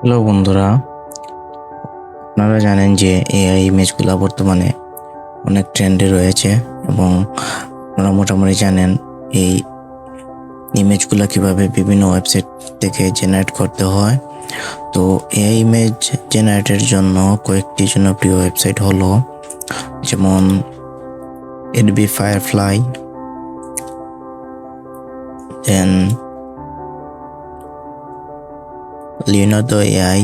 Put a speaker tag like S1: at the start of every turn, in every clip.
S1: Hello বন্ধুরা, আপনারা জানেন যে এআই ইমেজগুলো বর্তমানে অনেক ট্রেন্ডে রয়েছে এবং আপনারা মোটামুটি জানেন এই ইমেজগুলো কিভাবে বিভিন্ন ওয়েবসাইট থেকে জেনারেট করতে হয়। তো এআই ইমেজ জেনারেটের জন্য কয়েকটি জনপ্রিয় ওয়েবসাইট হলো যেমন এডবি ফায়ারফ্লাই, দেন লিওনার্দো এআই,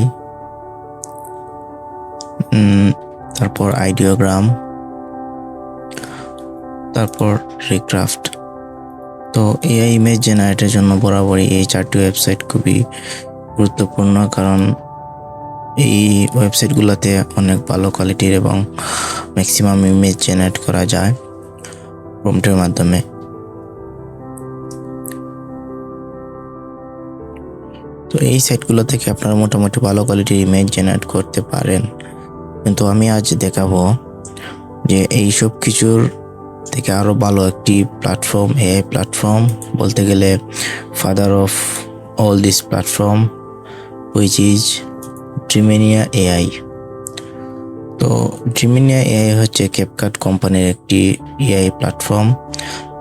S1: তারপর আইডিওগ্রাম, তারপর রিক্রাফট। তো এআই ইমেজ জেনারেটের জন্য বরাবরই এই চারটি ওয়েবসাইট খুবই গুরুত্বপূর্ণ, কারণ এই ওয়েবসাইটগুলোতে অনেক ভালো কোয়ালিটির এবং ম্যাক্সিমাম ইমেজ জেনারেট করা যায় প্রম্পটের মাধ্যমে। তো এই সাইটগুলো থেকে আপনারা মোটামুটি ভালো কোয়ালিটির ইমেজ জেনারেট করতে পারেন, কিন্তু আমি আজ দেখাবো যে এই সব কিছুর থেকে আরও ভালো একটি প্ল্যাটফর্ম, এআই প্ল্যাটফর্ম বলতে গেলে father of all this platform, which is Dreaminia AI. তো ড্রিমিনিয়া এআই হচ্ছে ক্যাপকাট কোম্পানির একটি এআই প্ল্যাটফর্ম।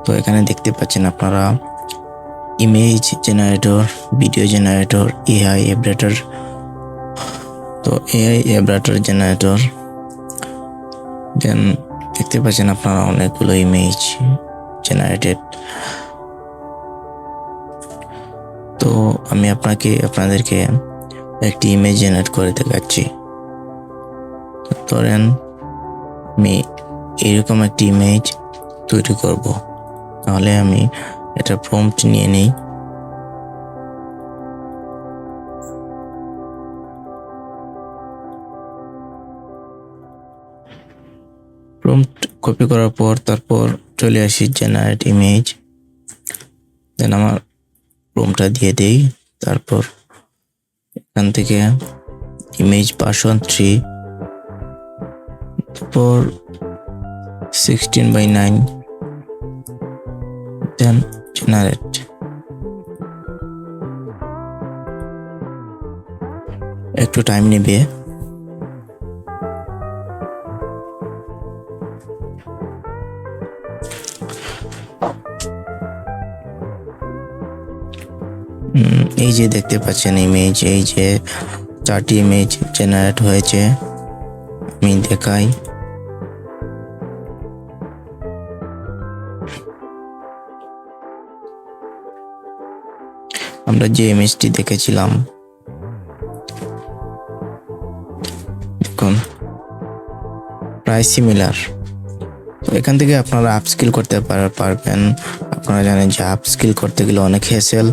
S1: তো এখানে দেখতে পাচ্ছেন আপনারা image generator, video generator, AI avatar. তো এআই এভরেটর জেনারেটর, দেন দেখতে পাচ্ছেন আপনারা অনেকগুলো ইমেজ জেনারেটেড। তো আমি আপনাদেরকে একটি ইমেজ জেনারেট করে দেখাচ্ছি। ধরেন আমি এরকম একটি ইমেজ তৈরি করব, তাহলে আমি এটা প্রম্পট নিয়ে নিই। প্রম্পট কপি করার পর তারপর চলে আসি জেনারেট ইমেজ, দেন আমার প্রম্পটটা দিয়ে দেই। তারপর এখান থেকে ইমেজ ভার্সন 3, তারপর 16:9, দেন জেনারেট। একটু টাইম নেবে। এই যে দেখতে পাচ্ছেন ইমেজ, এই যে 4টি ইমেজ জেনারেট হয়েছে। আমি দেখাই। আমরা যে ইমেজটি দেখেছিলাম, দেখুন প্রায় সিমিলার। তো এখান থেকে আপনারা আপস্কিল করতে পারবেন। আপনারা জানেন যে আপস্কিল করতে গেলে অনেক হ্যাসেল।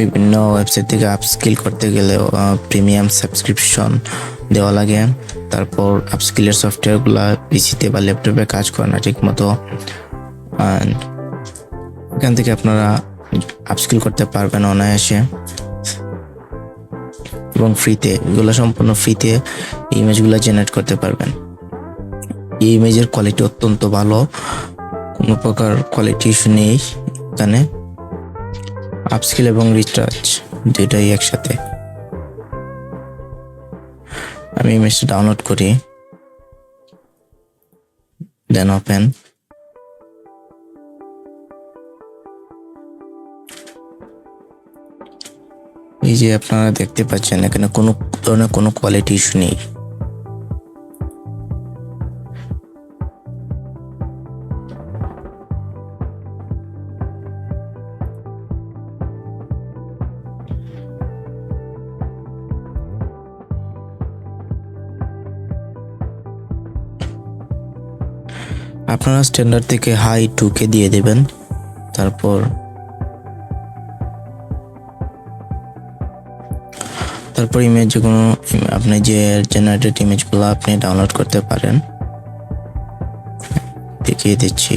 S1: বিভিন্ন ওয়েবসাইট থেকে আপস্কিল করতে গেলে প্রিমিয়াম সাবস্ক্রিপশন দেওয়া লাগে। তারপর আপস্কিলের সফটওয়্যারগুলো পিসিতে বা ল্যাপটপে কাজ করে না ঠিক মতো। এখান থেকে আপনারা আপস্কিল করতে পারবেন অনায়াসে এবং ফ্রিতে। এগুলো সম্পূর্ণ ফ্রিতে ইমেজগুলো জেনারেট করতে পারবেন। এই ইমেজের কোয়ালিটি অত্যন্ত ভালো, কোনো প্রকার কোয়ালিটি ইস্যু নেই এখানে। আপস্কিল এবং রিচার্জ দুইটাই একসাথে। আমি ইমেজটা ডাউনলোড করি, দেন ওপেন। এই যে আপনারা দেখতে পাচ্ছেন এখানে কোনো ধরনের কোনো কোয়ালিটি ইস্যু নেই। আপনারা স্ট্যান্ডার্ড থেকে হাই 2K দিয়ে দেবেন। তারপর ইমেজ যেগুলো আপনি যে জেনারেটেড ইমেজগুলো আপনি ডাউনলোড করতে পারেন, দেখিয়ে দিচ্ছি।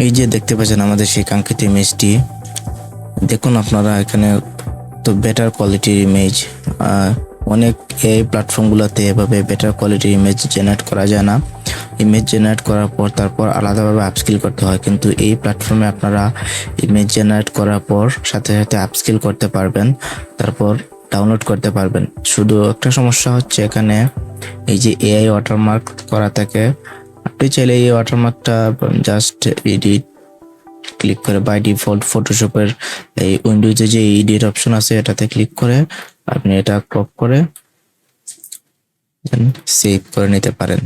S1: এই যে দেখতে পাচ্ছেন আমাদের সেই কাঙ্ক্ষিত ইমেজটি। দেখুন আপনারা এখানে তো বেটার কোয়ালিটির ইমেজ অনেক এই প্ল্যাটফর্মগুলোতে এভাবে বেটার কোয়ালিটির ইমেজ জেনারেট করা যায় না। ইমেজ জেনারেট করার পর তারপর আলাদাভাবে আপস্কিল করতে হয়, কিন্তু এই প্ল্যাটফর্মে আপনারা ইমেজ জেনারেট করার পর সাথে সাথে আপস্কিল করতে পারবেন, তারপর ডাউনলোড করতে পারবেন। শুধু একটা সমস্যা হচ্ছে এখানে এই যে এআই ওয়াটারমার্ক করা থাকে, আপনি চাইলে এই ওয়াটারমার্কটা জাস্ট এডিট ক্লিক করে বাই ডিফল্ট ফটোশপের এই উইন্ডোজে যে এডিট অপশন আছে এটাতে ক্লিক করে আপনি এটা ক্রপ করে সেভ করে নিতে পারেন।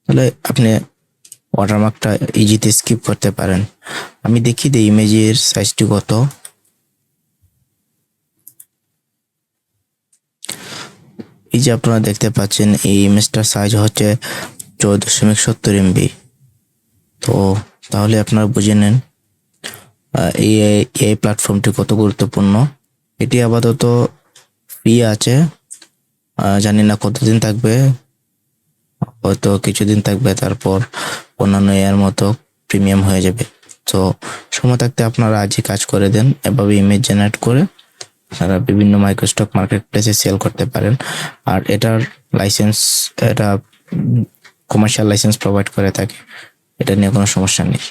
S1: তাহলে আপনি ওয়াটারমার্কটা ইজিতে স্কিপ করতে পারেন। আমি দেখি দিই ইমেজের সাইজটি কত। এই যে আপনারা দেখতে পাচ্ছেন এই ইমেজটার সাইজ হচ্ছে 14.70 MB। তো তাহলে আপনারা বুঝে নেন এই প্ল্যাটফর্মটি কত গুরুত্বপূর্ণ। এটি আপাতত ফ্রি আছে, জানি না কতদিন থাকবে, হয়তো কিছুদিন থাকবে, তারপর অন্যান্য এর মতো প্রিমিয়াম হয়ে যাবে। তো সময় থাকতে আপনারা আজই কাজ করে দেন, এভাবে ইমেজ জেনারেট করে আপনারা বিভিন্ন মাইক্রোস্টক মার্কেট প্লেসে সেল করতে পারেন। আর এটার লাইসেন্স, এটা কমার্শিয়াল লাইসেন্স প্রোভাইড করে থাকে, এটা নিয়ে কোনো সমস্যা নেই।